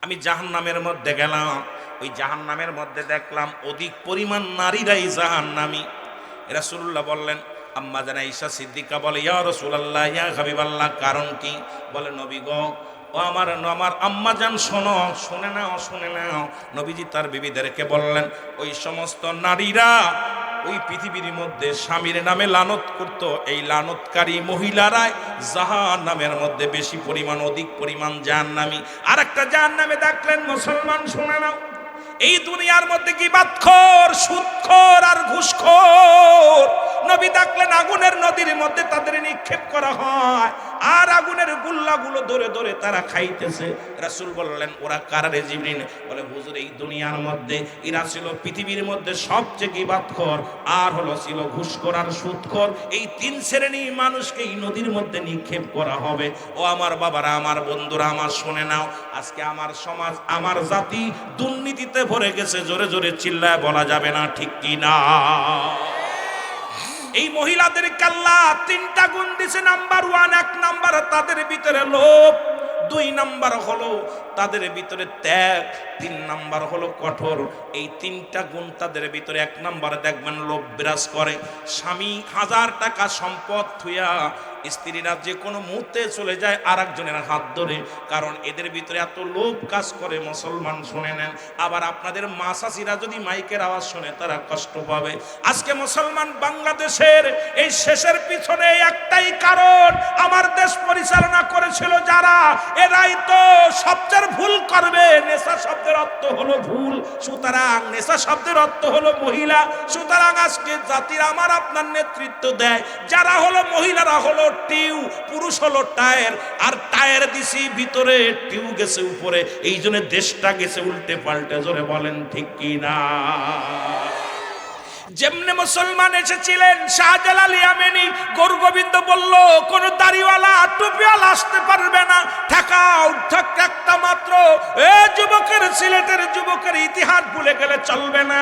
আমি জাহান্নামের মধ্যে গেলাম, ওই জাহান্নামের মধ্যে দেখলাম অধিক পরিমাণ নারীরাই জাহান্নামী। রাসূলুল্লাহ বললেন, আম্মা জান আয়েশা সিদ্দিকা বলে, ইয়া রাসূলুল্লাহ, ইয়া হাবিবাল্লাহ, কারণ কি? বলে, নবী গো, ও আমার আম্মা জান, শোনো, শুনে নাও। নবীজি তার বিবিদেরকে বললেন, ওই সমস্ত নারীরা ওই পৃথিবীর মধ্যে স্বামীর নামে লানত করত, এই লানতকারী মহিলারাই জাহান্নামের মধ্যে বেশি পরিমাণ, অধিক পরিমাণ জাহান্নামী। আর একটা জাহান্নামে দেখলেন, মুসলমান শুনে নাও, এই দুনিয়ার মধ্যে গীবাতখোর, সুদখোর আর ঘুষখোর নবী দেখলেন আগুনের নদীর মধ্যে তাদের নিক্ষেপ করা হয়, আর আগুনের গুল্লাগুলো ধরে ধরে তারা খাইতেছে। রাসূল বললেন, ওরা কারা রে জিবরিল? বলে, হুজুর, এই দুনিয়ার মধ্যে এরা ছিল পৃথিবীর মধ্যে সবচেয়ে গীবাতখোর, আর ছিল ঘুষখোর আর সুদখোর। এই তিন শ্রেণী মানুষকে এই নদীর মধ্যে নিক্ষেপ করা হবে। ও আমার বাবারা, আমার বন্ধুরা, আমার শুনে নাও, আজকে আমার সমাজ, আমার জাতি দুর্নীতিতে ভরে গেছে। জোরে জোরে চিল্লায় বলা যাবে না, ঠিক কি না? এই মহিলাদের আল্লাহ তিনটা গুণ দিছে। নাম্বার 1, 1 নাম্বার তাদের ভিতরে লোভ, 2 নাম্বার হলো তাদের ভিতরে ত্যাগ, 3 নাম্বার হলো কঠোর। এই তিনটা গুণ তাদের ভিতরে। 1 নাম্বার দেখবেন লোভ বিরাজ করে। স্বামী 1000 টাকা সম্পদ থুইয়া স্ত্রীরা যে কোনো মুহূর্তে চলে যায় আরেকজনের হাত ধরে, কারণ এদের ভিতরে এত লোভ কাজ করে। মুসলমান শুনে নেন। আবার আপনাদের মা চাচিরা যদি মাইকের আওয়াজ শুনে তারা কষ্ট পাবে। আজকে মুসলমান বাংলাদেশের এই শেষের পিছনে একটাই কারণ, আমার দেশ পরিচালনা করেছিল যারা, এরাই তো সবচেয়ে ভুল করবে। নেশা শব্দের অর্থ হলো ভুল, সুতরাং নেশা শব্দের অর্থ হলো মহিলা। সুতরাং আজকে জাতির আমার আপনার নেতৃত্ব দেয় যারা হলো মহিলারা হলো টিউ, পুরুষ হলো টায়ার, আর টায়ার দিছি ভিতরে, টিউ গেছে উপরে। এই জন্য দেশটা গেছে উল্টে পাল্টে। জোরে বলেন ঠিক কি না? যেমনে মুসলমান এসেছিলেন শাহজালাল ইয়ামেনি, গরু গোবিন্দ বলল কোন দাড়িওয়ালা টুপিওয়ালা আসতে পারবে না, ঠেকাও, একটা মাত্র। এ যুবকের, সিলেটের যুবকের ইতিহাস ভুলে গেলে চলবে না।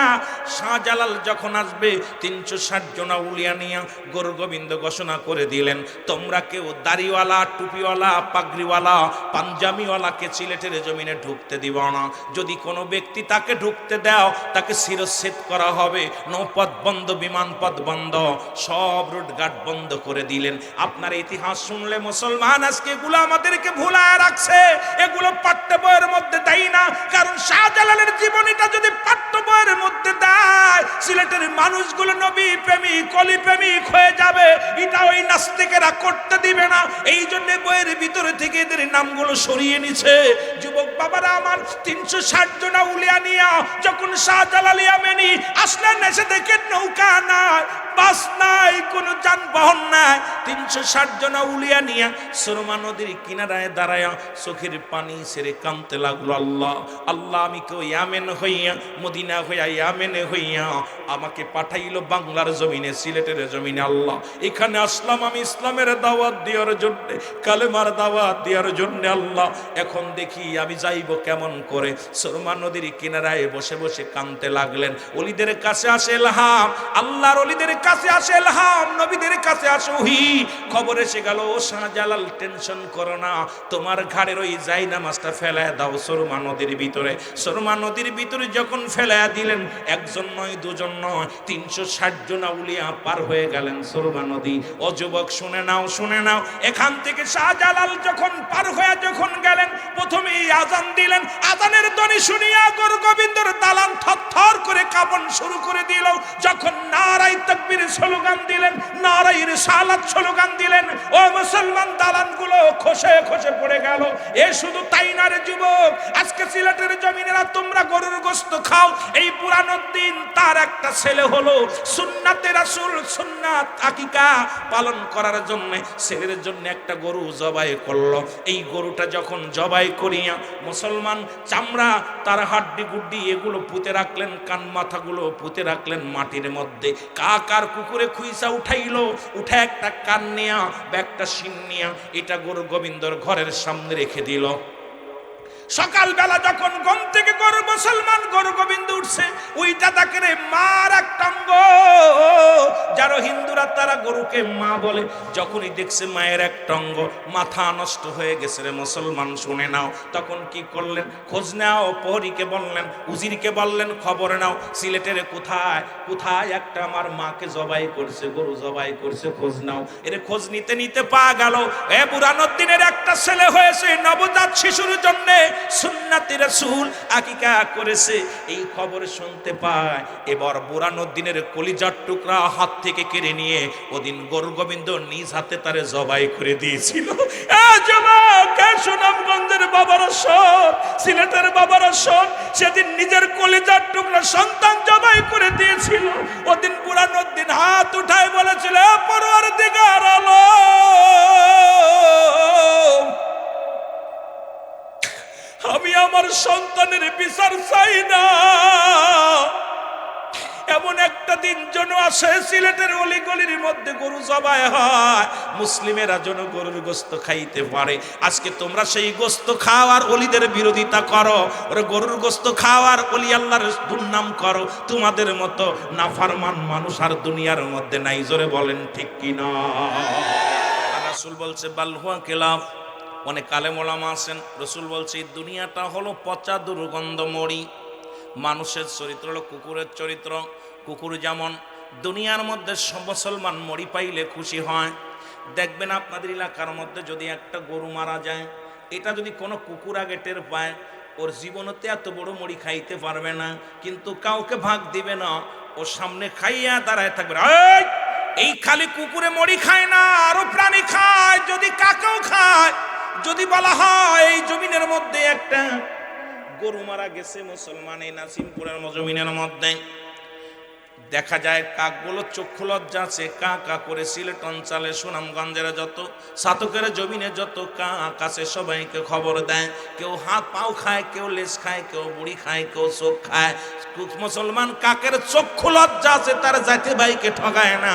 শাহজালাল যখন আসবে 360 জন আউলিয়া নিয়ে গরু গোবিন্দ ঘোষণা করে দিলেন, তোমরা কেউ দাড়িওয়ালা, টুপিওয়ালা, পাগড়িওয়ালা, পাঞ্জাবিওয়ালাকে সিলেটের জমিনে ঢুকতে দিব না। যদি কোনো ব্যক্তি তাকে ঢুকতে দাও, তাকে শিরচ্ছেদ করা হবে। পথ বন্ধ, বিমান পথ বন্ধ, সব রুট ঘাট বন্ধ করে দিলেন। আপনার ইতিহাস শুনলে মুসলমান আজকে এগুলো আমাদেরকে ভুলায় রাখছে, এগুলো পাঠ্য বইয়ের মধ্যে দেয় না। কারণ শাহজালালের জীবনীটা যদি পাঠ্য বইয়ের মধ্যে দেয়, সিলেটের মানুষগুলো নবী প্রেমিক, অলি প্রেমিক হয়ে যাবে। এটা ওই নাস্তিকেরা করতে দিবে না। এই জন্য বইয়ের ভিতরে থেকে এদের নামগুলো সরিয়ে নিছে। যুবক বাবারা আমার, 360 জন আউলিয়া নিয়া যখন শাহজালাল ইয়ামেনি আসলেন, এসে দেখে নৌকা নাই, বাস নাই, কোনো যানবাহন নাই। 360 জন আউলিয়া নিয়া সুরমা নদীর কিনারায় দাঁড়ায়া চোখের পানি ছেড়ে কাঁদতে লাগলো, আল্লাহ আল্লাহ, আমি কেউ ইয়ামেন হইয়া, মদিনা হইয়া, ইয়ামেনে হইয়া আমাকে পাঠাইলো বাংলার জমিনে, সিলেটের জমিনে। আল্লাহ, এখানে আসলাম আমি ইসলামের দাওয়াত দেওয়ার জন্য, কালেমার দাওয়াত দেওয়ার জন্য। আল্লাহ, এখন দেখি আমি যাইব কেমন করে। সুরমা নদীর কিনারায় বসে বসে কাঁদতে লাগলেন। ওলিদের কাছে আসে ইলহাম, আল্লাহর ওলিদের কাছে আসে ইলহাম, নবীদের কাছে আসে ওহী। খবর এসে গেল, ও শাহজালাল, টেনশন করো না, তোমার ঘাড়ের ওই জায়নামাজটা ফেলায় দাও সুরমা নদীর ভিতরে। সুরমা নদীর ভিতরে যখন ফেলায় দিলেন, একজন নয়, দুজন নয়, 360 জন আউলিয়া পার হয়ে গেলেন সুরমা নদী। ও যুবক, শুনে নাও, শুনে নাও, এখান থেকে শাহজালাল যখন পার হয়ে যখন গেলেন, প্রথমেই আজান দিলেন। আজানের ধ্বনি শুনিয়া গরু গোবিন্দর দালান থরথর করে কাঁপন শুরু করে দিল। যখন নারাই তাকবীর স্লোগান দিলেন, নারাই রিসালাত স্লোগান দিলেন, ও মুসলমান, দালানগুলো খসে খসে পড়ে গেল। এ শুধু তাই না রে যুবক, আজকে সিলেটের জমিনেরা তোমরা গরুর গোশত খাও। এই পুরানো দিন তার একটা ছেলে হলো সুন্নাতে রাসূল, সুন্নাত আকিকা পালন করার জন্য ছেলের জন্য একটা গরু জবাই করলো। এই গরুটা যখন জবাই করিয়া মুসলমান চামড়া, তার হাড্ডি গুড্ডি এগুলো পুঁতে রাখলেন, কান মাথাগুলো পুঁতে রাখলেন মাটির মধ্যে। কাকার কুকুরে খুইসা উঠাইলো, উঠে একটা কান নিয়া, একটা শিং নিয়া, এটা গরু গোবিন্দর ঘরের সামনে রেখে দিল। সকালবেলা যখন ঘুম থেকে গরু মুসলমান গরু গোবিন্দ উঠছে, ওইটা তাকে রে মার একটা অঙ্গ, যারা হিন্দুরা তারা গরুকে মা বলে। যখনই দেখছে মায়ের একটা অঙ্গ, মাথা নষ্ট হয়ে গেছে রে মুসলমান, শুনে নাও। তখন কি করলেন? খোঁজ নাও, প্রহরীকে বললেন, উজিরকে বললেন, খবর নাও সিলেটের কোথায় কোথায় একটা আমার মাকে জবাই করছে, গরু জবাই করছে, খোঁজ নাও। এর খোঁজ নিতে নিতে পাওয়া গেল এ বুরহানুদ্দিনের একটা ছেলে হয়েছে, নবজাত শিশুর জন্য সুন্নতি রাসূল আকিকা করেছে। এই খবর শুনতে পায়, এবার বুরহানুদ্দিনের কলিজার টুকরা হাত থেকে কেড়ে নিয়ে ওদিন গরু গোবিন্দ নিজ হাতে তারে জবাই করে দিয়েছিল। সুনামগঞ্জের বাবারা শোন, সিলেটের বাবারা শোন, সেদিন নিজের কলিজার টুকরা সন্তান জবাই করে দিয়েছিল। ওদিন বুরহানুদ্দিন হাত উঠায় বলেছিল, পরওয়ারদিগার আলম, আমি আমার সন্তানের বিচার চাই না। এমন একটা দিন যেন আসে সিলেটের অলিগলির মধ্যে গরু জবাই হয়, মুসলিমেরা যেন গরুর গোস্ত খাইতে পারে। আজকে তোমরা সেই গোস্ত খাওয়ার অলিদের বিরোধিতা করো, ওরা গরুর গোস্ত খাওয়ার অলি আল্লাহর দুর্নাম করো। তোমাদের মতো নাফরমান মানুষ আর দুনিয়ার মধ্যে নাই, জোরে বলেন ঠিক কিনা? রাসূল বলছে বাল হুয়া কিলাফ। অনেক আলেম ওলামা আছেন, রাসূল বলছে এই দুনিয়াটা হলো পচা দুর্গন্ধ মরি। মানুষের চরিত্র হলো কুকুরের চরিত্র। কুকুর যেমন দুনিয়ার মধ্যে সব মুসলমান মরি পাইলে খুশি হয়। দেখবেন আপনাদের এলাকার মধ্যে যদি একটা গরু মারা যায়, এটা যদি কোনো কুকুর আগে টের পায়, ওর জীবনতে এত বড় মরি খাইতে পারবে না, কিন্তু কাউকে ভাগ দিবে না, ওর সামনে খাইয়া দাঁড়ায় থাকবে। এই খালি কুকুরে মরি খায় না, আরো প্রাণী খায়, যদি কাকেও খায়। যদি বলা হয় এই জমিনের মধ্যে একটা গরু মারা গেছে মুসলমান, এই নাসিমপুরের জমিনের মধ্যে, দেখা যায় কাকগুলো চক্ষু লজ্জা আছে, কা কা করে সিলেট অঞ্চলে সুনামগঞ্জের যত সাতকের জমিনে যত কাক আছে সবাইকে খবর দেয়। কেউ হাত পাও খায়, কেউ লেজ খায়, কেউ বুড়ি খায়, কেউ চোখ খায়। মুসলমান কাকের চক্ষু লজ্জা আছে, তার জাতি ভাইকে ঠগায় না,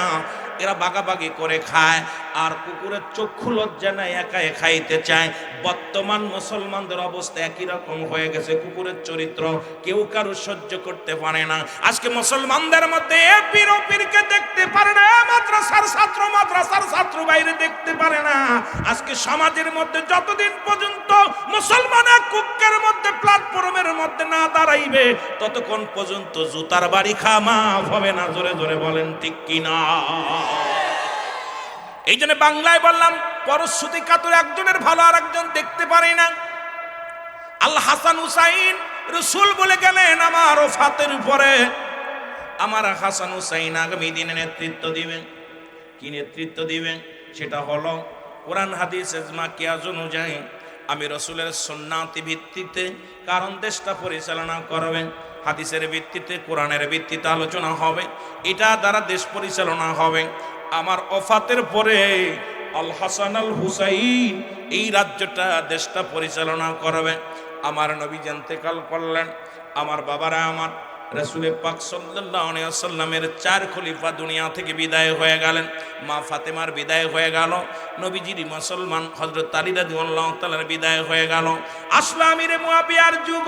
এরা বাগাবাগি করে খায়। আর কুকুরের চক্ষু লজ্জা নাই, একাই খাইতে চায়। বর্তমান মুসলমানদের অবস্থা একই রকম হয়ে গেছে। কুকুরের চরিত্র কেউ কারো সহ্য করতে পারে না। আজকে মুসলমানদের মধ্যে পীর ও পীরকে দেখতে পারে না, মাদ্রাসার ছাত্র বাইরে দেখতে পারে না। আজকে সমাজের মধ্যে যতদিন পর্যন্ত মুসলমান কুকের মধ্যে প্ল্যাটফর্মের মধ্যে না দাঁড়াইবে, ততক্ষণ পর্যন্ত জুতার বাড়ি খাওয়া মাফ হবে না। জোরে জোরে বলেন ঠিক কিনা? এই জন্য বাংলায় বললাম, পরশ্রুতি কাতর একজনের ভালো আর একজন দেখতে পারে না। আল হাসান হুসাইন রাসূল বলে গেলেন আমার ওফাতের উপরে আমার হাসান হুসাইন আগামী দিনে নেতৃত্ব দিবেন। কি নেতৃত্ব দিবেন? সেটা হলো কোরআন হাদিস ইজমা কিয়াস অনুযায়ী আমি রাসূলের সুন্নাতি ভিত্তিতে কারণ দেশটা পরিচালনা করবেন। হাদিসের ভিত্তিতে, কোরআনের ভিত্তিতে আলোচনা হবে, এটা দ্বারা দেশ পরিচালনা হবে। আমার ওফাতের পরে আল হাসান আল হুসাইন এই রাজ্যটা দেশটা পরিচালনা করবে। আমার নবী ইন্তেকাল করলেন, আমার বাবারা আমার রাসূল পাক সাল্লাল্লাহু আলাইহি ওয়াসাল্লামের 4 খলিফা দুনিয়া থেকে বিদায় হয়ে গেলেন। মা ফাতেমার বিদায় হয়ে গেল, নবীজির মুসলমান হযরত আলী রাদিয়াল্লাহু তাআলার বিদায় হয়ে গেল। আসলো আমিরে মুয়াবিয়ার যুগ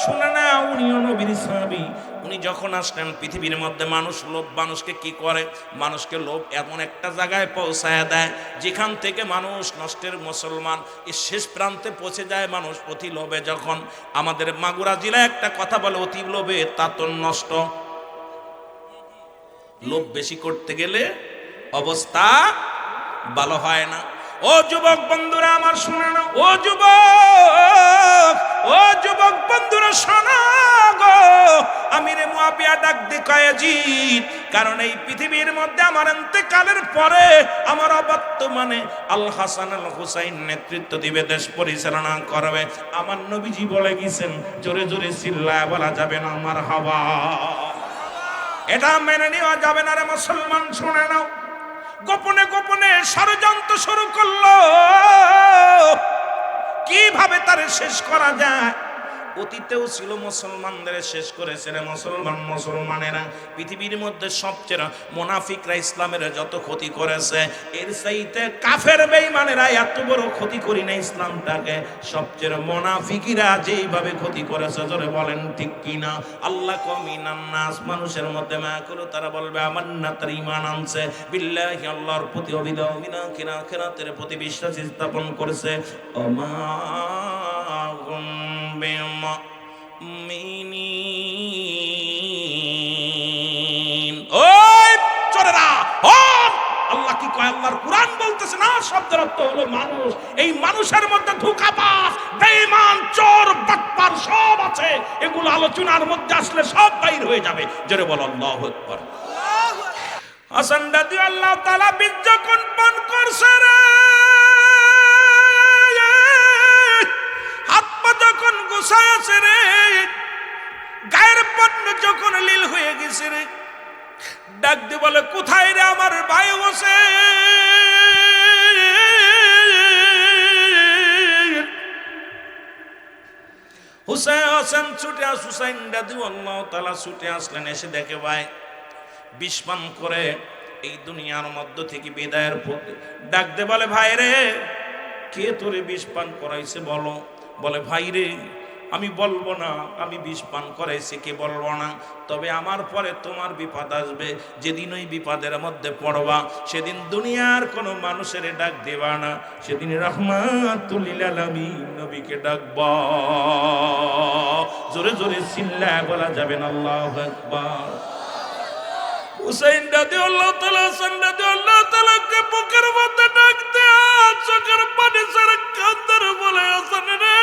শুনে না, উনিও নবীর সাহাবী। উনি যখন আসলেন, পৃথিবীর মধ্যে মানুষ লোভ মানুষকে কি করে? মানুষকে লোভ এমন একটা জায়গায় পৌঁছায় দেয় যেখান থেকে মানুষ নষ্টের মুসলমান এই শেষ প্রান্তে পৌঁছে যায়। মানুষ অতি লোভে, যখন আমাদের মাগুরা জেলায় একটা কথা বলে, অতি লোভে তাতন নষ্ট। লোভ বেশি করতে গেলে অবস্থা ভালো হয় না। ও যুবক বন্ধুরা আমার শোনা না, ও যুবক বন্ধুরা শোনা গো, আমিরে মুয়াবিয়া ডাক দি কয় জিদ, কারণ এই পৃথিবীর মধ্যে আমার ইন্তেকালের পরে আমার বর্তমানে আল হাসান আল হুসাইন নেতৃত্ব দিবে, দেশ পরিচালনা করবে। আমার নবীজি বলে গেছেন, জোরে জোরে চিল্লায় বলা যাবে না মারহাবা। এটা মেনে নেওয়া যাবে না রে মুসলমান, শুনে নাও। গোপনে গোপনে ষড়যন্ত্র শুরু করলো কিভাবে তারে শেষ করা যায়। অতীতেও ছিল, মুসলমানদের শেষ করেছে রে মুসলমানেরা। পৃথিবীর মধ্যে সবচেয়ে মুনাফিকরা ইসলামের যত ক্ষতি করেছে, এর চাইতে কাফের বেঈমানেরা এত বড় ক্ষতি করি না ইসলামটাকে। সবচেয়ে মুনাফিকিরা যেইভাবে ক্ষতি করেছে, জোরে বলেন ঠিক কিনা? আল্লাহ কমিনান নাস, মানুষের মধ্যে মায়া করো, তারা বলবে আমান্না, তার ঈমান আনছে, বিল্লাহি, আল্লাহর প্রতি, অবিদমিনা আখিরাতের প্রতি বিশ্বাস স্থাপন করেছে। ওমা হুম বিমুমিনিন। ওই চোরেরা, আল্লাহ কি কয়? আল্লাহর কুরআন বলতেছে না, শব্দের অর্থ হলো মানুষ। এই মানুষের মধ্যে ধোঁকাবাজ, বেঈমান, চোর, বাটপার সব আছে। এগুলো আলোচনার মধ্যে আসলে সব বাইর হয়ে যাবে। জোরে বল আল্লাহু আকবার। হাসান রাদিয়াল্লাহু তাআলা বীর্য কম্পন করছে রে, হাত পা যখন গোছায় আছে রে, গায়ের পণ্য যখন লীল হয়ে গেছে রে, ডাক দিয়ে বলে কোথায় রে আমার ভাই হুসাইন ছুটে আস, হুসাইন রাদিয়াল্লাহু তাআলা ছুটে আসলেন। এসে দেখে ভাই বিষ পান করে এই দুনিয়ার মধ্য থেকে বিদায়ের পথে। ডাক দে বলে ভাই রে, কে তোরে বিষ পান করাইছে বলো? বলে ভাই রে, আমি বলবো না আমি বিষ পান করাইছি, কে বলবো না। তবে আমার পরে তোমার বিপদ আসবে, যেদিন ওই বিপদের মধ্যে পড়বা, সেদিন দুনিয়ার কোনো মানুষের ডাক দেবা না, সেদিন রাহমাতুল লিল আলামিন নবীকে ডাকবা। জোরে জোরে চিল্লায় বলা যাবে না আল্লাহু আকবার। হুসাইন রাদিয়াল্লাহু তাআলা, হাসান রাদিয়াল্লাহু তাআলা কে বুকের মধ্যে ডাক দেয়া, চোখের পানি ছেড়ে কাঁদতে বলে হাসান রে,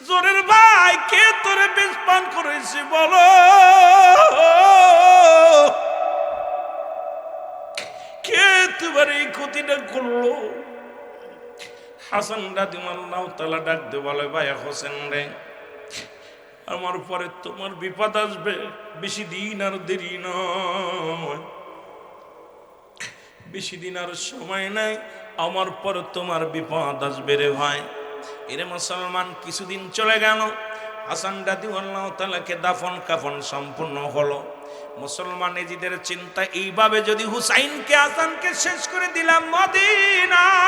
জোরের ভাই, কে তোরে বিষ পান করেছে বলো? কে তোমার এই ক্ষতিটা করলো? হাসান রাদিয়াল্লাহু তাআলা ডাক দিয়ে বলে ভাই হোসেন রে, আমার পরে তোমার বিপদ আসবে, বেশি দিন আর দেরি নয়, বেশি দিন আর সময় নাই, আমার পরে তোমার বিপদ আসবে রে ভাই। এরে মুসলমান, কিছুদিন চলে গেল, হাসান রাদিয়াল্লাহু তাআলাকে দাফন কাফন সম্পূর্ণ হলো। মুসলমান নিজেদের চিন্তা এইভাবে, যদি হুসাইনকে হাসানকে শেষ করে দিলাম মদিনায়,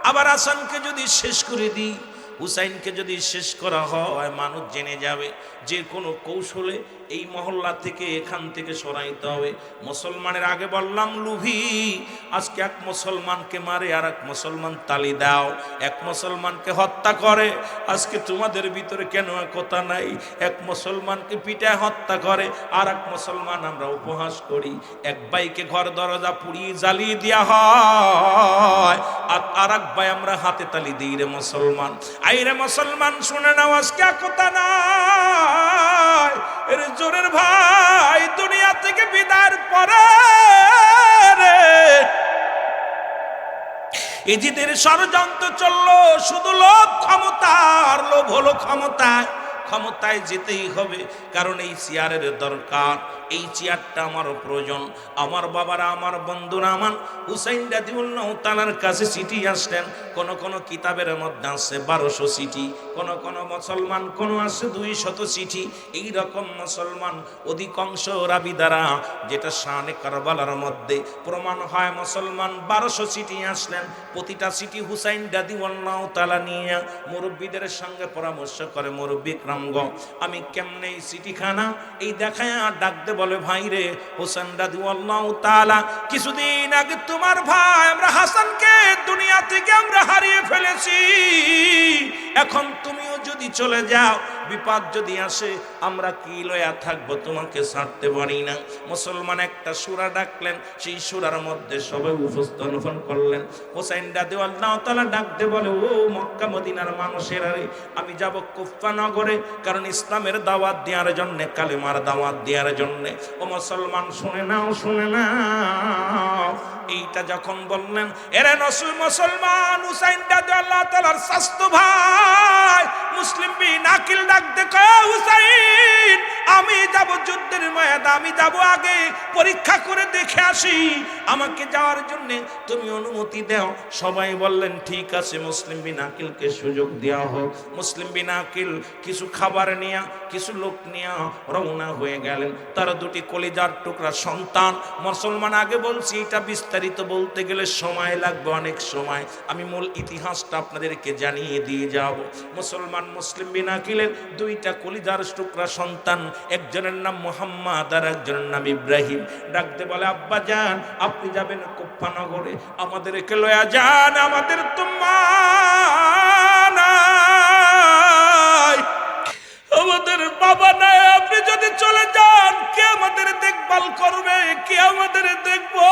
আবার হাসানকে যদি শেষ করে দিই, হুসাইনকে যদি শেষ করা হয়, মানুষ জেনে যাবে, যে কোনো কৌশলে এই মহল্লা থেকে এখান থেকে সরাইতে হবে। মুসলমানের আগে বললাম লুভি, আজকে এক মুসলমানকে মারে আর এক মুসলমান তালি দাও, এক মুসলমানকে হত্যা করে। আজকে তোমাদের ভিতরে কেন কথা নাই? এক মুসলমানকে পিটায় হত্যা করে, আর এক মুসলমান আমরা উপহাস করি। এক ভাইকে ঘর দরজা পুড়িয়ে জ্বালিয়ে দেওয়া হয়, আর এক ভাই আমরা হাতে তালি দিই রে মুসলমান। আইরে মুসলমান শুনে নাও, আজকে কথা নাই। এর জোরের ভাই, দুনিয়া থেকে বিদায়ের পরে এজিদের ষড়যন্ত্র চললো, শুধু লোভ ক্ষমতার লোভ হলো ক্ষমতায়। ক্ষমতায় যেতেই হবে, কারণ এই চেয়ারের দরকার, এই চেয়ারটা আমার প্রয়োজন। আমার বাবারা, আমার বন্ধুরা, আমার হুসাইন রাদিয়াল্লাহু তাআলার কাছে চিঠি আসলেন। কোন কোন কিতাবের মধ্যে আছে 1200 চিঠি, কোন কোন মুসলমান কোন আছে 200 চিঠি। এই রকম মুসলমান অধিকাংশ রাবি দ্বারা, যেটা শানে কারবালার মধ্যে প্রমাণ হয়, মুসলমান 1200 চিঠি আসলেন। প্রতিটা চিঠি হুসাইন রাদিয়াল্লাহু তাআলা নিয়ে মুরব্বীদের সঙ্গে পরামর্শ করে, মুরব্বী আমি কেমনে এই চিঠিখানা এই দেখায় ডাকতে বলে ভাই রে হোসেন রাদিয়াল্লাহু তাআলা, কিছুদিন আগে তোমার ভাই আমরা হাসানকে দুনিয়া থেকে আমরা হারিয়ে ফেলেছি। এখন তুমিও যদি চলে যাও, বিপদ যদি আসে, আমরা কি লয়া থাকবো? তোমাকে ছাড়তে পারি না। মুসলমান একটা সূরা ডাকলেন, সেই সূরার মধ্যে সবাই উপস্থাপন করলেন। হোসেন রাদিয়াল্লাহু তাআলা ডাকতে বলে, ও মক্কা মদিনার মানুষেরা রে, আমি যাব কুফা নগরে, কারণ ইসলামের দাওয়াত দেওয়ার জন্য, কালেমার দাওয়াত দেওয়ার জন্য। ও মুসলমান শুনে নাও, শুনে নাও। এইটা যখন বললেন, এরে মুসলমান, হুসাইন রাদিয়াল্লাহু তাআলার স্বাস্থ্য ভাই মুসলিম বিন আকিল ডাক দেখো, হুসাইন আমি যাব যুদ্ধের ময়দানে, আমি যাব আগে পরীক্ষা করে দেখে আসি, আমাকে যাওয়ার জন্য তুমি অনুমতি দাও। সবাই বললেন ঠিক আছে, মুসলিম বিন আকিলকে সুযোগ দেওয়া হোক। মুসলিম বিন আকিল কিছু খাবার নিয়ে, কিছু লোক নিয়ে রওনা হয়ে গেলেন। তার দুটি কলিজার টুকরা সন্তান। মুসলমান, আগে বলছি এটা বিস্তারিত বলতে গেলে সময় লাগবে, অনেক সময়। আমি মূল ইতিহাসটা আপনাদেরকে জানিয়ে দিয়ে যাব। মুসলমান মুসলিম বিন আকিলের দুইটা কলিজার টুকরা সন্তান, একজনের নাম মুহাম্মদ আর একজনের নাম ইব্রাহিম। ডাকতে বলে আব্বা যান, আপনি যাবেন কুফা নগরে, আমাদেরকে লয়া যান, আমাদের তো মা নাই, আমাদের বাবা নাই, আপনি যদি চলে যান কে আমাদের দেখভাল করবে, কে আমাদের দেখবো,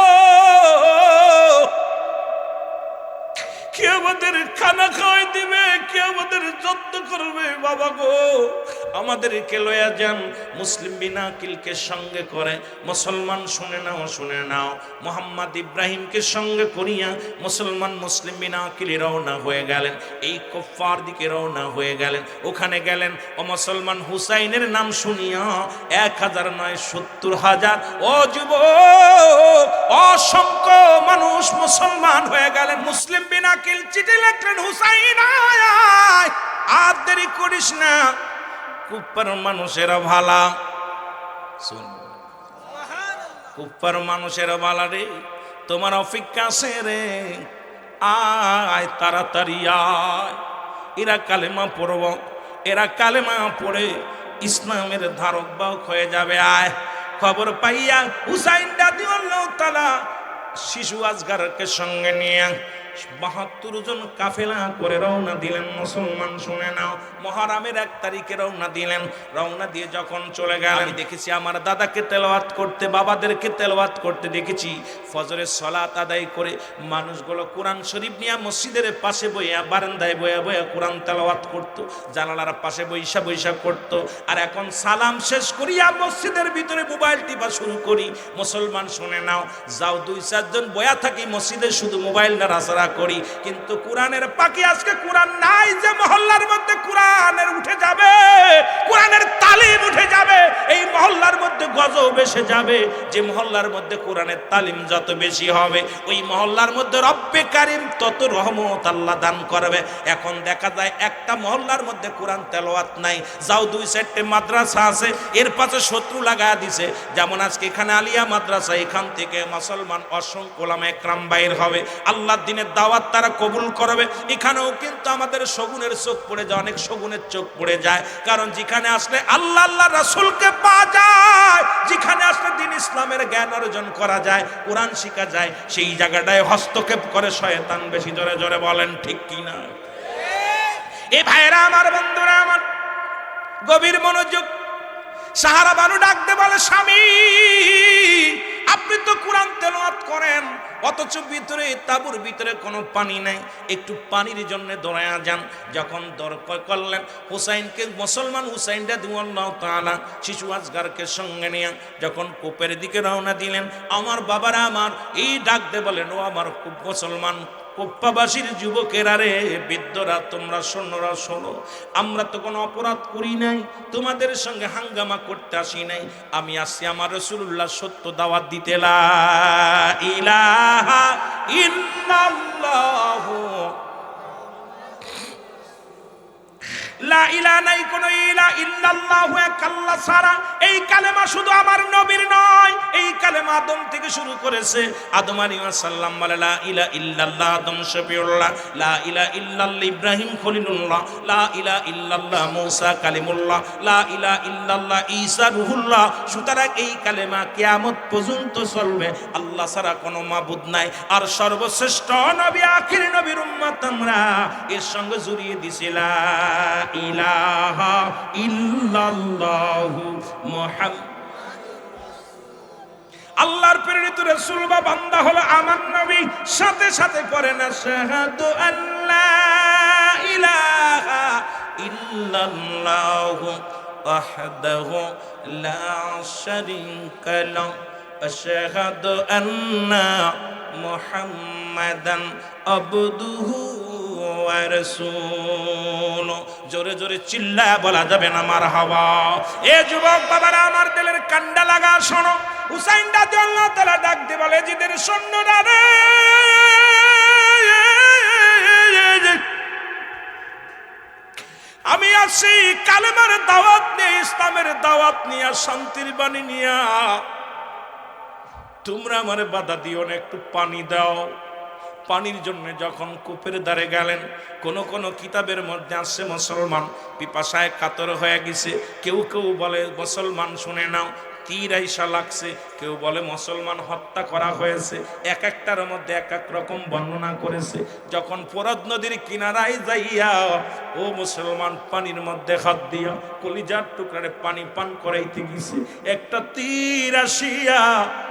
কে আমাদের খানা খাওয়াই দিবে, কে আমাদের যত্ন করবে, বাবা গো আমাদেরকে লয়া যান। মুসলিম বিন আকিলকে সঙ্গে করে, মুসলমান শুনে নাও, শুনে নাও, মোহাম্মদ ইব্রাহিমকে সঙ্গে করিয়া মুসলমান মুসলিম বিন আকিল রওনা হয়ে গেলেন, এই কুফার দিকে রওনা হয়ে গেলেন। ওখানে গেলেন, ও মুসলমান হুসাইনের নাম শুনিয়া 1000 নয় 70,000 ও যুবক, অসংখ্য মানুষ মুসলমান হয়ে গেলেন। মুসলিম বিন আকিল চিঠি লিখলেন, হুসাইন আয়, আর দেরি করিস না, কুফার মানুষেরা ভালা, শুন কুফার মানুষেরা ভালা রে, তোমার অপেক্ষা আছে রে, আয় তাড়াতাড়ি আয়। এরা কালেমা পড়ব, এরা কালেমা পড়ে ইসলামের ধারক বাহক হয়ে যাবে, আয়। খবর পাইয়া হুসাইন রাদিয়াল্লাহু তাআলা শিশু আজগারকে সঙ্গে নিয়ে 72 জন কাফেলা করে রওনা দিলেন। মুসলমান শুনে নাও, মুহররমের 1 তারিখে রওনা দিলেন। রওনা দিয়ে যখন চলে গেলেন, আমি দেখেছি আমার দাদাকে তেলাওয়াত করতে, বাবাদেরকে তেলাওয়াত করতে দেখেছি। ফজরের সালাত আদায় করে মানুষগুলো কোরআন শরীফ নিয়ে মসজিদের পাশে বইয়া, বারান্দায় বইয়া বইয়া কোরআন তেলাওয়াত করত, জানালার পাশে বইসা বইসা করত। আর এখন সালাম শেষ করিয়া মসজিদের ভিতরে মোবাইল টিপা শুরু করি। মুসলমান শুনে নাও, যাও 2-4 জন বয়া থাকি মসজিদে, শুধু মোবাইল নাড়াচাড়া করি, কিন্তু কোরআনের পাখি আজকে কোরআন নাই। যে মহল্লার মধ্যে কোরআনের উঠে যাবে, কোরআনের তালিম উঠে যাবে, এই মহল্লার মধ্যে গজব এসে যাবে। যে মহল্লার মধ্যে কোরআনের তালিম যত বেশি হবে, ওই মহল্লার মধ্যে রব্বে কারিম তত রহমত আল্লাহ দান করবে। এখন দেখা যায় একটা মহল্লার মধ্যে কোরআন তেলাওয়াত নাই, যাও 2-4টে মাদ্রাসা আছে, এর পাশে শত্রু লাগায়া দিছে। যেমন আজকে এখানে আলিয়া মাদ্রাসা, এখান থেকে মুসলমান অসংখ্য উলামা একরাম বাইর হবে, আল্লাহর দ্বীনের দাওয়াত তারা কবুল করবে। এখানেও কিন্তু আমাদের শগুনের চোখ পড়ে যায়, অনেক শগুনের চোখ পড়ে যায়, কারণ যেখানে আসলে আল্লাহ আল্লাহ রাসূলকে পাওয়া যায়, যেখানে আসলে দ্বীন ইসলামের জ্ঞান অর্জন করা যায়, কোরআন শেখা যায়, সেই জায়গাটায় হস্তক্ষেপ করে শয়তান। বেশি জোরে জোরে বলেন ঠিক কিনা? এই ভাইরা আমার, বন্ধুরা আমার, গভীর মনোযোগ। সাহারা বানু ডাকতে বলে, স্বামী আপনি তো কোরআন তেলাওয়াত করেন, অথচ ভিতরে তাঁবুর ভিতরে কোনো পানি নাই, একটু পানির জন্য দৌড়ায়া যান। যখন দরকার করলেন হুসাইনকে, মুসলমান হুসাইন রাদিয়াল্লাহু তাআলা শিশু আজগারকে সঙ্গে নিয়ে যখন কূপের দিকে রওনা দিলেন, আমার বাবারা আমার, এই ডাকতে বলেন, ও আমার মুসলমান কুপ্পাবাসীর যুবকেরা রে, বৃদ্ধরা, তোমরা শোনোরা, শোনো, আমরা তো কোনো অপরাধ করি নাই, তোমাদের সঙ্গে হাঙ্গামা করতে আসি নাই, আমি আসছি আমার রাসূলুল্লাহ সত্য দাওয়াত দিতে। লা ইলাহা ইল্লাল্লাহু, লা ইলাহা নাই কোন ইলাহা ইল্লাল্লাহু, এক আল্লাহ ছাড়া। এই কালেমা শুধু আমার নবীর নয়, এই কালেমা আদম থেকে শুরু করেছে। আদম আলাইহিস সালাম বলে লা ইলাহা ইল্লাল্লাহ, আদম শফিউল্লাহ, লা ইলাহা ইল্লাল্লাহ ইব্রাহিম খলিলুল্লাহ, লা ইলাহা ইল্লাল্লাহ মুসা কালিমুল্লাহ, লা ইলাহা ইল্লাল্লাহ ঈসা রূহুল্লাহ। সুতরাং এই কালেমা কিয়ামত পর্যন্ত চলবে, আল্লাহ ছাড়া কোনো মাবুদ নাই। আর সর্বশ্রেষ্ঠ নবী, আখির নবীর উম্মত আমরা, এর সঙ্গে জড়িয়ে দিছি লা ইলাহা ইল্লাল্লাহু মুহাম্মাদ। আল্লাহর প্রেরিত রাসূল বা বান্দা হলো আমার নবী, সাথে সাথে পড়েন আশহাদু আল্লা ইলাহা ইল্লাল্লাহু ওয়াহদাহু লা শারীকা লাহু, আশহাদু আন্না মুহাম্মাদান আবদুহু ওয়া রাসূল। জোরে জোরে চিল্লায় বলা যাবে না মারহাবা। এ যুবক বাবারা আমার দিলের কান্ডা লাগা শোনো। হুসাইন রাদিয়াল্লাহু তাআলা ডাক দিয়ে বলে জিদের সৈন্যরা রে, আমি আসি কালেমার দাওয়াত নিয়ে, ইসলামের দাওয়াত নিয়ে, শান্তির বাণী নিয়ে। তোমরা আমার বাধা দিও না, একটু পানি দাও। পানির জন্য যখন কূপের ধারে গেলেন, কোন কোন কিতাবের মধ্যে আসছে মুসলমান পিপাসায় কাতর হয়ে গেছে। কেউ কেউ বলে মুসলমান শুনে নাও তীর আইসা লাগছে, কেউ বলে মুসলমান হত্যা করা হয়েছে। এক একটার মধ্যে এক এক রকম বর্ণনা করেছে। যখন ফোরাত নদীর কিনারায় যাইয়া ও মুসলমান পানির মধ্যে হাত দিয়া কলিজার টুকরারে পানি পান করাইতে গেছে, একটা তীর আসিয়া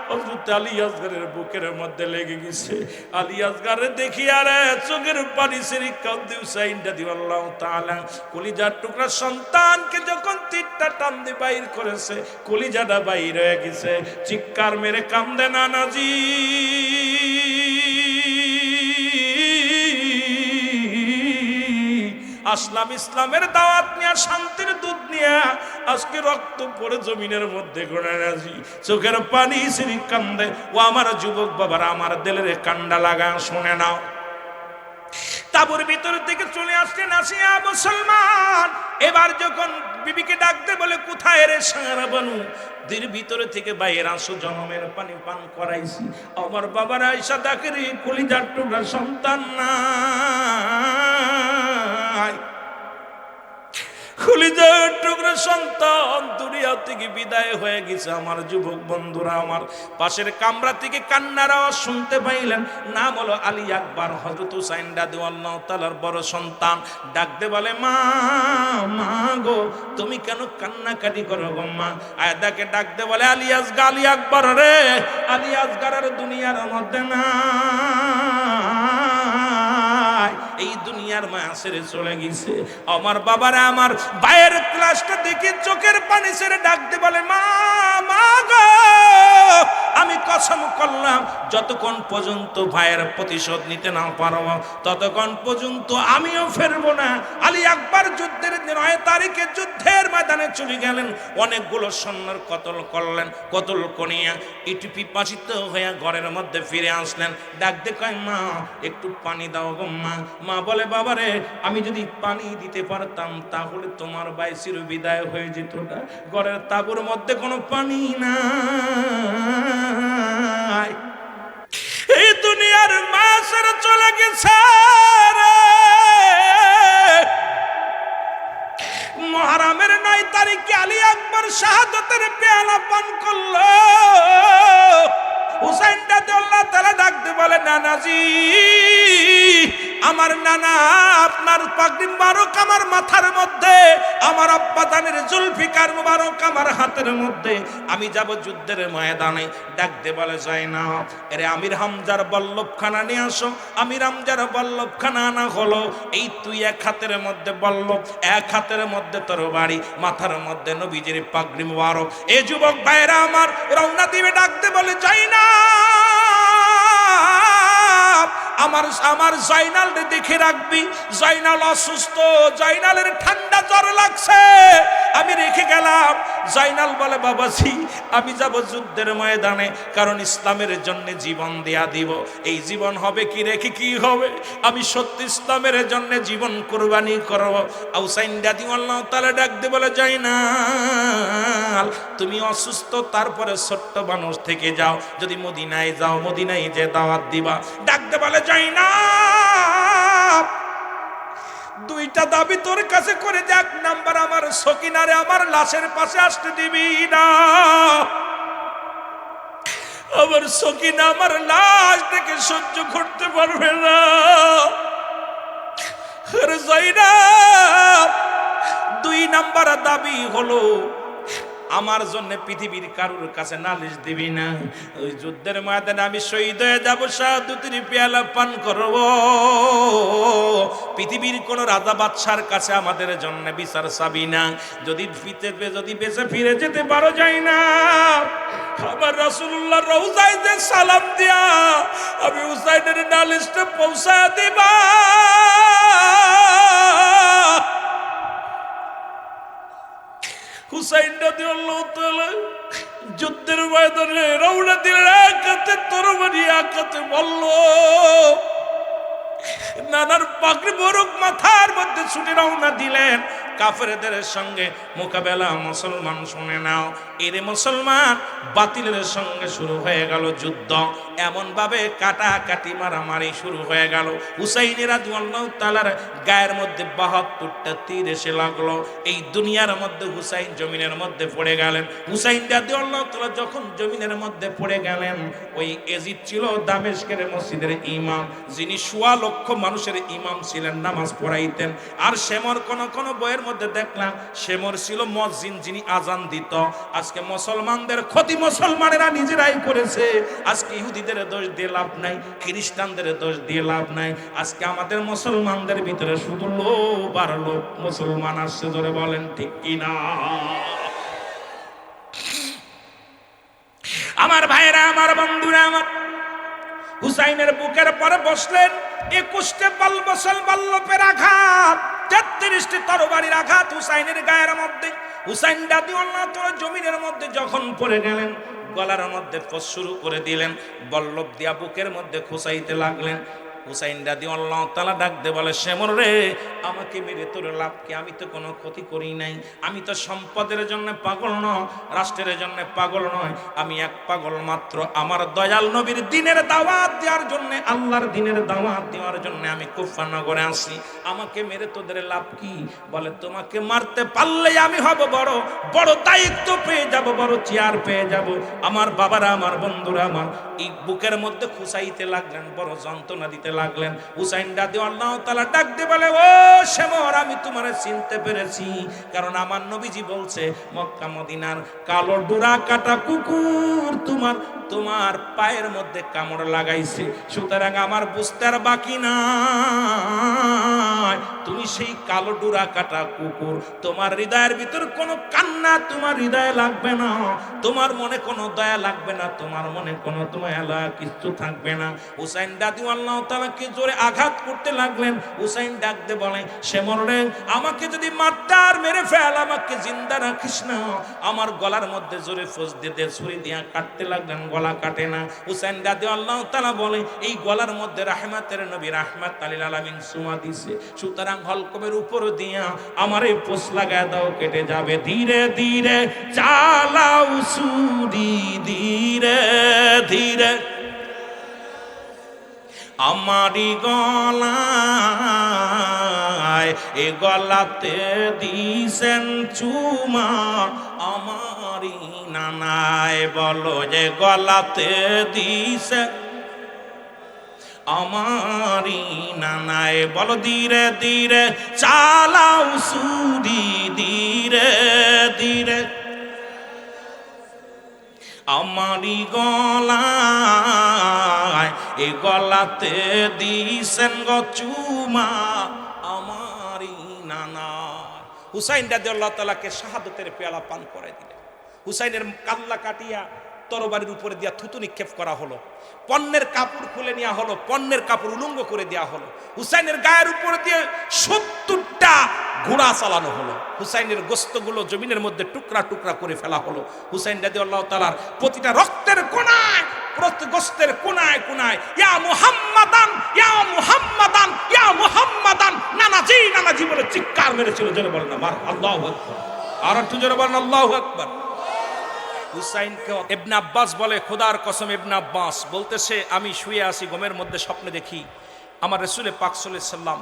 হযরত আলী আসগরের বুকের মধ্যে লেগে গেছে। আলী আসগরে দেখিয়া রে চোখের পানি ছেড়ে কাঁদে হুসাইন রাদিয়াল্লাহু তাআলা। কলিজার টুকরা সন্তানকে যখন তীরটা টান দিয়ে বাইর করেছে, কলিজাটা বাইর হয়ে গেছে। চিৎকার মেরে কান্দে নানাজি। আসলাম ইসলামের দাওয়াত নিয়ে, শান্তির দুধ নিয়ে, আজকে রক্ত পড়ে জমিনের মধ্যে ঘোরা নাজি। চোখের পানি ছেড়ে কান্দে। ও আমার যুবক বাবারা আমার দিলের কান্ডা লাগা শুনে নাও। তাবুর ভিতর থেকে চলে আসলেন আসিয়া মুসলমান। এবার যখন বিবিকে ডাকতে বলে কোথায় রে সারা বানু, দের ভিতরে থেকে বাইরে আসো, জনমের পানি পান করাইছি। আমার বাবার আয়সা ডাকে রে, কলিজার টুকরা সন্তান নাই, কলিজার টুকরা সন্তান দুনিয়া থেকে বিদায় হয়ে গেছে। আমার যুবক বন্ধুরা আমার পাশের কামরা থেকে কান্নার আওয়াজ শুনতে পাইলেন। নাম হলো আলী আকবর, হযরত হুসাইন রাদিয়াল্লাহু তাআলার বড় সন্তান। ডাকতে বলে মা, মা গো তুমি কেন কান্নাকাটি করো গো মা? আয়দাকে ডাকতে বলে আলী আসগর, আলী আকবর রে, আলী আসগর আর দুনিয়ার মধ্যে না, এই দুনিয়ার মায়া ছেড়ে চলে গেছে। আমার বাবারা আমার ভাইয়ের ক্লাসটা দেখে চোখের পানি ছেড়ে ডাকতে বলে মা, মা গো আমি কসম করলাম যতক্ষণ পর্যন্ত ভাইয়ের প্রতিশোধ নিতে না পারবো ততক্ষণ পর্যন্ত আমিও ফেরবো না। আলী আকবর যুদ্ধের 9 তারিখে যুদ্ধের ময়দানে চলে গেলেন। অনেকগুলো সৈন্যর কতল করলেন, কতল করিয়া একটু পিপাসিত হয়ে ঘরের মধ্যে ফিরে আসলেন। ডাকতে কয় মা একটু পানি দাও গো মা। মা বলে বাবারে আমি যদি পানি দিতে পারতাম তাহলে তোমার ভাই চির বিদায় হয়ে যেত না। ঘরের তাঁবুর মধ্যে কোনো পানি নাই, এই দুনিয়ার মা ছেড়ে চলে গেছে। মুহররমের 9 তারিখে আলী আকবর শাহাদাতের পেয়ালা পান করলো। হুসাইন রাদিয়াল্লাহু তাআলা ডাকতে বলে নানাজি, আমার নানা আপনার পাগড়ি মুবারক আমার মাথার মধ্যে, আমার আব্বা জানের জুলফিকার মুবারক আমার হাতের মধ্যে, আমি যাব যুদ্ধের ময়দানে। ডাকতে বলে যায়নাব এরে আমির হামজার বল্লভখানা নিয়ে আসো। আমির হামজার বল্লভখানা আনা হলো। এই তুই এক হাতের মধ্যে বল্লভ, এক হাতের মধ্যে তরবারি, মাথার মধ্যে নবীজির পাগড়ি মুবারক। এই যুবক ভাইরা আমার রওনা দিবে। ডাকতে বলে যায়নাব আমার জাইনাল দেখে রাখবি, জাইনাল অসুস্থ, জাইনালের ঠান্ডা জ্বর লাগছে, আমি রেখে গেলাম। জাইনাল বলে বাবাজি আমি যাব যুদ্ধের ময়দানে, কারণ ইসলামের জন্য জীবন দেয়া দিব। এই জীবন হবে কি রেখে কি হবে, আমি সত্য ইসলামের জন্য জীবন কুরবানি করব। হুসাইন রাদিয়াল্লাহু তাআলা ডাকতে বলে জাইনাল তুমি অসুস্থ, তারপরে ছোট্ট মানুষ থেকে যাও, যদি মদিনায় যাও মদিনায় যে দাওয়াত দিবা। ডাকতে বলে জাইনাব দুইটা দাবি তোর কাছে করে, এক নাম্বার আমার সকিনারে আমার লাশের পাশে আসতে দিবি না। আমার সকিনা আমার লাশ থেকে সহ্য করতে পারবে না। আরে জাইনাব 2 নাম্বার দাবি হলো আমার জন্য পৃথিবীর কারোর কাছে নালিশ দিবি না। ওই যুদ্ধের ময়দানে আমি শহীদ হয়ে যাব, শাহাদাতের পেয়ালা পান করব। পৃথিবীর কোন রাজা বাদশার কাছে আমাদের জন্য বিচার চাবি না। যদি বেঁচে ফিরে যেতে পারো যায় না, আমার রাসূলুল্লাহ রওজায় যে সালাম দিয়া আমি হুসাইনের নালিশটা পৌঁছা দিবা। হুসাইন রাদিয়াল্লাহু তাআলা যুদ্ধের ময়দানে রওনা দিলেন, এক হাতে তরবারি এক হাতে বলল, নানার পাগড়ি বরক মাথার মধ্যে ছুটে রওনা দিলেন। কাফেরদের সঙ্গে মোকাবেলা মুসলমান শুনে নাও, এরে মুসলমান বাতিলের সঙ্গে শুরু হয়ে গেল যুদ্ধ। এমন ভাবে কাটাকাটি মারামারি শুরু হয়ে গেল। হুসাইন রাদিয়াল্লাহু তাআলার গায়ের মধ্যে ৭২টা তীর এসে লাগলো। এই দুনিয়ার মধ্যে হুসাইন জমিনের মধ্যে পড়ে গেলেন। হুসাইন রাদিয়াল্লাহু তাআলা যখন জমিনের মধ্যে পড়ে গেলেন, ওই এজিদ ছিল দামেস্কের মসজিদের ইমাম, যিনি ১৬ লক্ষ মানুষের ইমাম ছিলেন, নামাজ পড়াইতেন। আর সেমর কোন বইয়ের মধ্যে দেখলাম সেমর ছিল মুয়াজ্জিন, যিনি আজান দিত। আজকে মুসলমানদের ক্ষতি মুসলমানেরা নিজেরাই করেছে। আজকে ইহুদিদের দোষ দিয়ে লাভ নাই, খ্রিস্টানদের দোষ দিয়ে লাভ নাই। আজকে আমাদের মুসলমানদের ভিতরে শুধু লোভ আর লোভ মুসলমান আসছে, জোরে বলেন ঠিক কিনা? আমার ভাইরা, আমার বন্ধুরা, আমার হুসাইনের বুকের পরে বসলেন। ২১টা বাল্যপের আঘাত, ৩৩টি তরবারির আঘাত হুসাইনের গায়ের মধ্যে। হুসাইন রাদিয়াল্লাহু তাআলা জমিনের মধ্যে যখন পড়ে গেলেন, গলার মধ্যে ফস শুরু করে দিলেন, বল্লভ দিয়া বুকের মধ্যে খুসাইতে লাগলেন। হুসাইন রাদিয়াল্লাহু তাআলা ডাক দিয়ে বলে, সেমর রে, আমাকে মেরে তোর লাভ কি? আমি তো কোনো ক্ষতি করি নাই। আমি তো সম্পদের জন্য পাগল নয়, রাষ্ট্রের জন্য পাগল নয়। আমি এক পাগল মাত্র, আমার দয়াল নবীর দিনের দাওয়াত দেওয়ার জন্য, আল্লাহর দিনের দাওয়াত দেওয়ার জন্য আমি কুফা নগরে আসি। আমাকে মেরে তোদের লাভ কি? বলে, তোমাকে মারতে পারলে আমি হব বড় বড় দায়িত্ব পেয়ে যাব, বড় চেয়ার পেয়ে যাব। আমার বাবারা, আমার বন্ধুরা, আমার এই বুকের মধ্যে খুসাইতে লাগলেন, বড় যন্ত্রণা দিতে লাগলেন। হুসাইন রাদিয়াল্লাহু তাআলা ডাক দিয়ে বলে, ও সেমর, আমি তোমারে চিনতে পেরেছি, কারণ আমার নবীজি বলছে, মক্কা মদিনার কালো ডোরা কাটা কুকুর তোমার পায়ের মধ্যে কামড় লাগাইছে। সুতরাং আমার বুঝতে আর বাকি নাই, তুমি সেই কালো ডোরা কাটা কুকুর। তোমার হৃদয়ের ভিতর কোনো কান্না তোমার হৃদয়ে লাগবে না, তোমার মনে কোনো দয়া লাগবে না, তোমার মনে কোনো দয়া কিছু থাকবে না। হুসাইন রাদিয়াল্লাহু তাআলাকে জোরে আঘাত করতে লাগলেন। হুসাইন ডাক দিয়ে বলে, সেমর রে, আমাকে যদি মারতে আর মেরে ফেল, আমাকে জিন্দা রাখিস না। আমার গলার মধ্যে জোরে ফোঁস দিয়ে ছুরি দিয়া কাটতে লাগলেন, গলা কাটে না। হুসাইন রাদিয়াল্লাহু তাআলা বলে, এই গলার মধ্যে রাহমাতের নবী রাহমাত লিল আলামিন সুমা দিছে, সুতরাং হলকমের উপর দিয়া আমার এই পোষ লাগায় দাও, কেটে যাবে। ধীরে ধীরে চালাও ছুরি, ধীরে ধীরে আমারি গলায়, এ গলাতে দিছেন চুমা আমারি নানায়। বলো যে গলাতে দিছেন আমারি নানায়। বলো, ধীরে ধীরে চালাও ছুরি, ধীরে ধীরে আমারি গলায়, এ গলাতে দিছেন গো চুমা আমারি নানা। হুসাইন রাদিয়াল্লাহু তাআলাকে শাহাদাতের পেয়ালা পান করে দিলেন। হুসাইনের কাল্লা কাটিয়া তরবারির উপরে দিয়া থুতু নিক্ষেপ করা হলো। পণ্যের কাপড় খুলে নেওয়া হলো, পণ্যের কাপড় উলঙ্গ করে দেওয়া হলো। হুসাইনের গায়ের উপরে দিয়ে ৭০টা ঘোড়া চালানো হলো। হুসাইনের গোস্তগুলো জমিনের মধ্যে টুকরা টুকরা করে ফেলা হলো। হুসাইন রাদিয়াল্লাহু তাআলার প্রতিটা রক্তের কোনায়, প্রতি গোস্তের কোনায় কোনায়, ইয়া মুহাম্মাদান, ইয়া মুহাম্মাদান, ইয়া মুহাম্মাদান, নানাজি নানাজি বলে চিৎকার মেরেছিল। জোরে বলেন না আল্লাহু আকবার। আর একটু জোরে বলেন আল্লাহু আকবার। হুসাইনকে ইবনে আব্বাস বলে, খোদার কসম, ইবনে আব্বাস বলতেছে, আমি শুয়ে আছি, ঘুমের মধ্যে স্বপ্নে দেখি আমার রাসূল পাক সাল্লাল্লাহু আলাইহি সাল্লাম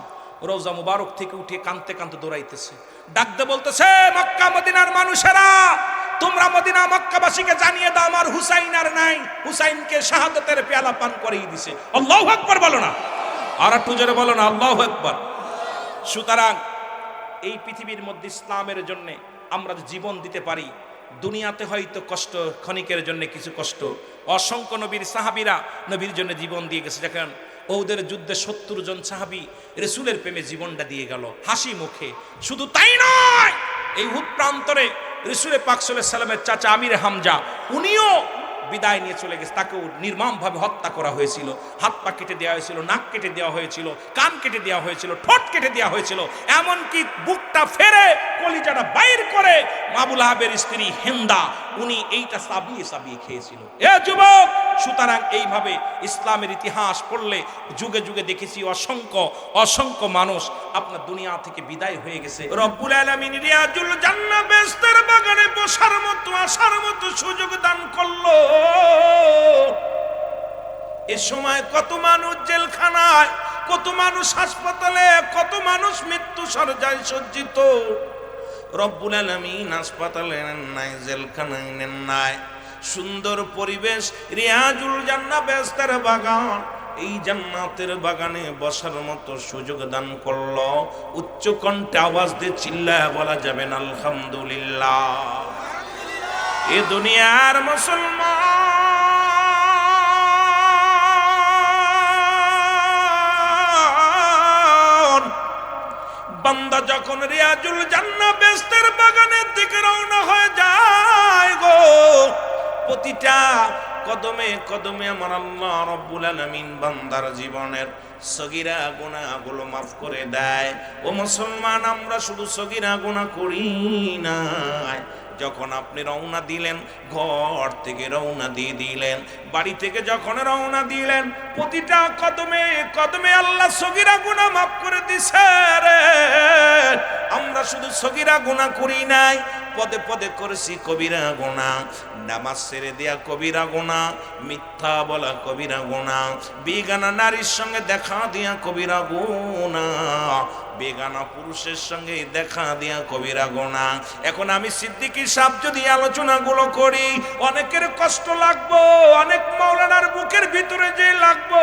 রওজা মুবারক থেকে উঠে কাঁদতে কাঁদতে দৌড়াইতেছে। ডাকতে বলতেছে, মক্কা মদিনার মানুষেরা, তোমরা মদিনা মক্কাবাসীকে জানিয়ে দাও, আমার হুসাইন আর নাই। হুসাইনকে শাহাদাতের পেয়ালা পান করিয়ে দিছে। আল্লাহু আকবার বলো না, আর একটু জোরে বলো না আল্লাহু আকবার। সুতরাং এই পৃথিবীর মধ্যে ইসলামের জন্য আমরা জীবন দিতে পারি। দুনিয়াতে হয়তো কষ্ট, ক্ষণিকের জন্য কিছু কষ্ট। অসংখ্য নবীর সাহাবীরা নবীর জন্য জীবন দিয়ে গেছে। দেখেন, ওদের যুদ্ধে ৭০ জন সাহাবী রাসূলের প্রেমে জীবনটা দিয়ে গেল হাসি মুখে। শুধু তাই নয়, এই উহুদ প্রান্তরে রাসূল পাক সাল্লাল্লাহু আলাইহি সাল্লামের চাচা আমির হামজা, উনিও বিদায় নিয়ে চলে গেছে, তাকেও নির্মমভাবে হত্যা করা হয়েছিল। হাত পা কেটে দেওয়া হয়েছিল, নাক কেটে দেওয়া হয়েছিল, কান কেটে দেওয়া হয়েছিল, ঠোঁট কেটে দেওয়া হয়েছিল, এমনকি বুকটা ফেরে কলিজাটা বাইর করে আবু লাহাবের স্ত্রী হিন্দা উনি এইটা সাবিয়ে সাবিয়ে খেয়েছিল। এ যুবক, সুতরাং এইভাবে ইসলামের ইতিহাস পড়লে যুগে যুগে দেখেছি অসংখ্য অসংখ্য মানুষ আপনার দুনিয়া থেকে বিদায় হয়ে গেছে। রব্বুল আলামিন রিয়াজুল জান্নাহ বেহেশতের বাগানে বসার মতো আসার মতো সুযোগ দান করলো। এ সময় কত মানুষ জেলখানায়, কত মানুষ হাসপাতালে, কত মানুষ মৃত্যু শয্যায় সজ্জিত। রব্বুল আলামিন হাসপাতালে নেন নাই, জেলখানায় নেন নাই, সুন্দর পরিবেশ রিয়াজুল জান্নাহ বেহেশতের বাগান, এই জান্নাতের বাগানে বসার মতো সুযোগ দান করলো। উচ্চ কণ্ঠে আওয়াজ দিয়ে চিল্লায় বলা যাবে না আলহামদুলিল্লাহ। এ দুনিয়ার মুসলমান বান্দা যখন রিয়াজুল জান্নাহ বেহেশতের বাগানের দিকে রওনা হয়ে যায় গো, প্রতিটা কদমে কদমে আমার আল্লাহ রব্বুল আলামিন বান্দার জীবনের সগীরা গুনাহগুলো মাফ করে দেয়। ও মুসলমান, আমরা শুধু সগীরা গুনাহ করি না, যখন আপনি রওনা দিলেন, ঘর থেকে রওনা দিয়ে দিলেন, বাড়ি থেকে যখন রওনা দিলেন, প্রতিটা কদমে কদমে আল্লাহ সগীরা গুনাহ মাফ করে দিছে রে। আমরা শুধু সগীরা গুনাহ করি নাই, পদে পদে করেছি কবিরা গুনাহ। নামাজ ছেড়ে দেয়া কবিরা গুনাহ, মিথ্যা বলা কবিরা গুনাহ, বেগানা নারীর সঙ্গে দেখা দিয়া কবিরা গুনাহ, বেগানা পুরুষের সঙ্গে দেখা দিয়া কবিরা গুনাহ। এখন আমি সিদ্দিকী সাহেব যদি আলোচনাগুলো করি, অনেকের কষ্ট লাগবো, অনেক মাওলানার বুকের ভিতরে যে লাগবো।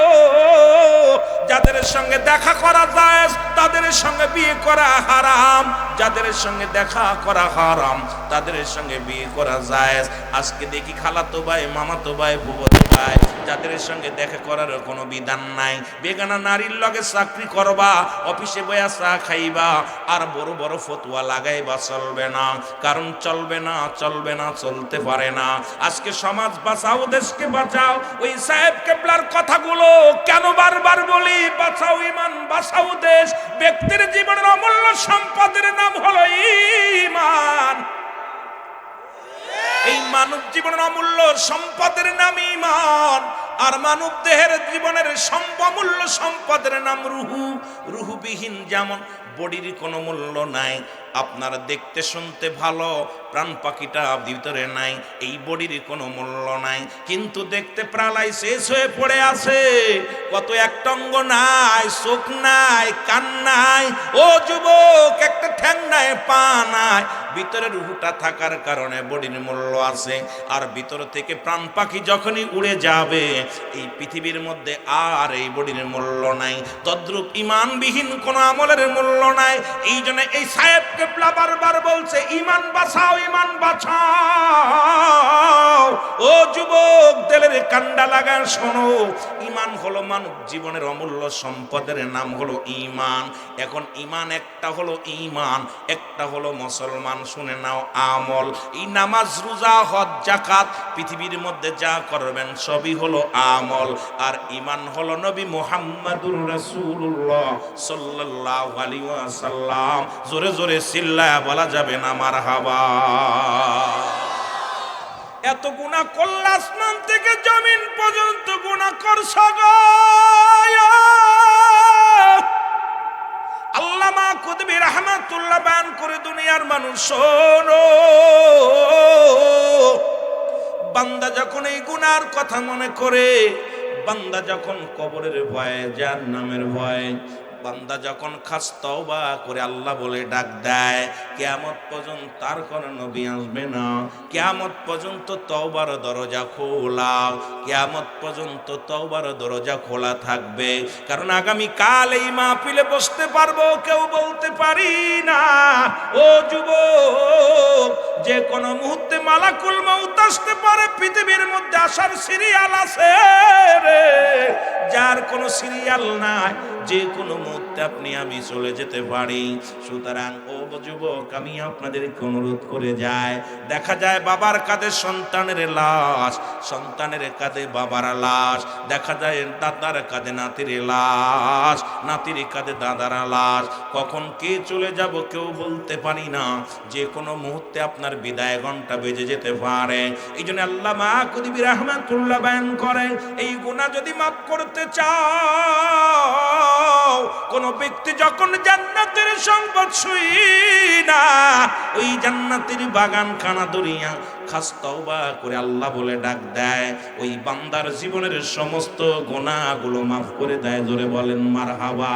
যাদের সঙ্গে দেখা করা জায়েজ তাদের সঙ্গে বিয়ে করা হারাম, যাদের সঙ্গে দেখা করা হারাম তাদের সঙ্গে বিয়ে করা জায়েজ। আজকে দেখি খালাতো ভাই, মামাতো ভাই, ফুফাতো ভাই, যাদের সঙ্গে দেখা করার কোনো বিধান নাই, বেগানা নারীর লগে চাকরি করবা, অফিসে বয়া চা খাইবা, আর বড় বড় ফতোয়া লাগাইবা, চলবে না। কারণ চলবে না, চলবে না, চলতে পারে না। আজকে সমাজ বাঁচাও, দেশকে বাঁচাও, ওই সাহেব কেবলার কথাগুলো কেন বারবার বলি? বাঁচাও ইমান, বাঁচাও দেশ। ব্যক্তির জীবনের অমূল্য সম্পদের নাম হলো ঈমান। এই মানব জীবনের অমূল্য সম্পদের নাম ঈমান, আর মানব দেহের জীবনের অমূল্য সম্পদের নাম রুহু। রুহুবিহীন যেমন বডির কোনো মূল্য নাই, আপনার দেখতে শুনতে ভালো প্রাণ পাখিটা ভিতরে নাই, এই বডির কোনো মূল্য নাই, কিন্তু দেখতে প্রালায় শেষ হয়ে পড়ে আছে। কত একটা অঙ্গ নাই, চোখ নাই, কান নাই, ও যুবক একটা ঠ্যাং নাই, পা নাই, ভিতরে রুহুটা থাকার কারণে বডির মূল্য আছে। আর ভিতর থেকে প্রাণ পাখি যখনই উড়ে যাবে, এই পৃথিবীর মধ্যে আর এই বডির মূল্য নাই। তদ্রূপ ঈমানবিহীন কোনো আমলের মূল্য নাই। এই জন্য এই সাহেব কেবলা বারবার বলছে ঈমান বাঁচাও, ঈমান বাঁচাও। ও যুবক, দিলের কান্ডা লাগায় শোনো, ঈমান হলো মানব জীবনের অমূল্য সম্পদের নাম হলো ঈমান। এখন ঈমান একটা হলো ঈমান, একটা হলো মুসলমান। শুনে নাও, আমল, এই নামাজ, রোজা, হজ, যাকাত, পৃথিবীর মধ্যে যা করবেন সবই হলো আমল। আর ঈমান হলো নবী মুহাম্মদুর রাসূলুল্লাহ সাল্লাল্লাহু আলাইহি ওয়াসাল্লাম। জোরে জোরে চিল্লায়া বলা যাবে না মারহাবা। এত গুনাহ করলে, আসমান থেকে জমিন পর্যন্ত গুনাহ করছ গো। আল্লামা কুতুবী রাহমাতুল্লাহ বয়ান করে, দুনিয়ার মানুষ শোনো, বান্দা যখন এই গুনার কথা মনে করে, বান্দা যখন কবরের ভয়ে, জাহান্নামের ভয়ে, বান্দা যখন খাস তওবা করে আল্লাহ বলে ডাক দেয়, কিয়ামত পর্যন্ত তার কোনো নবী আসবে না। কিয়ামত পর্যন্ত তওবার দরজা খোলা, কিয়ামত পর্যন্ত তওবার দরজা খোলা থাকবে। কারণ আগামী কাল এই মাহফিলে বসতে পারবো কেউ বলতে পারি না। ও যুবক, যে কোনো মুহূর্তে মালাকুল মউত আসতে পারে। পৃথিবীর মধ্যে আসার সিরিয়াল আছে রে, যার কোনো সিরিয়াল নাই, যে কোনো মুহূর্তে আপনি আমি চলে যেতে পারি। সুতরাং ও যুবক, আমি আপনাদেরকে অনুরোধ করে যাই, দেখা যায় বাবার কাঁধে সন্তানের লাশ, সন্তানের কাঁধে বাবার লাশ, দেখা যায় দাদার কাঁধে নাতির লাশ, নাতির কাঁধে দাদার লাশ। কখন কে চলে যাব কেউ বলতে পারি না, যে কোনো মুহূর্তে আপনার বিদায় ঘন্টা বেজে যেতে পারে। এই জন্য আল্লামা কুতুবী রাহমাতুল্লাহ বয়ান করেন, এই গুনাহ যদি মাফ করতে চাও, কোন ব্যক্তি যখন জান্নাতের সংবাদ শুই না, ওই জান্নাতের বাগান খানা দরিয়া খাস তওবা করে আল্লাহ বলে ডাক দেয়, ওই বান্দার জীবনের সমস্ত গুনাহগুলো মাফ করে দেয়। জোরে বলেন মারহাবা।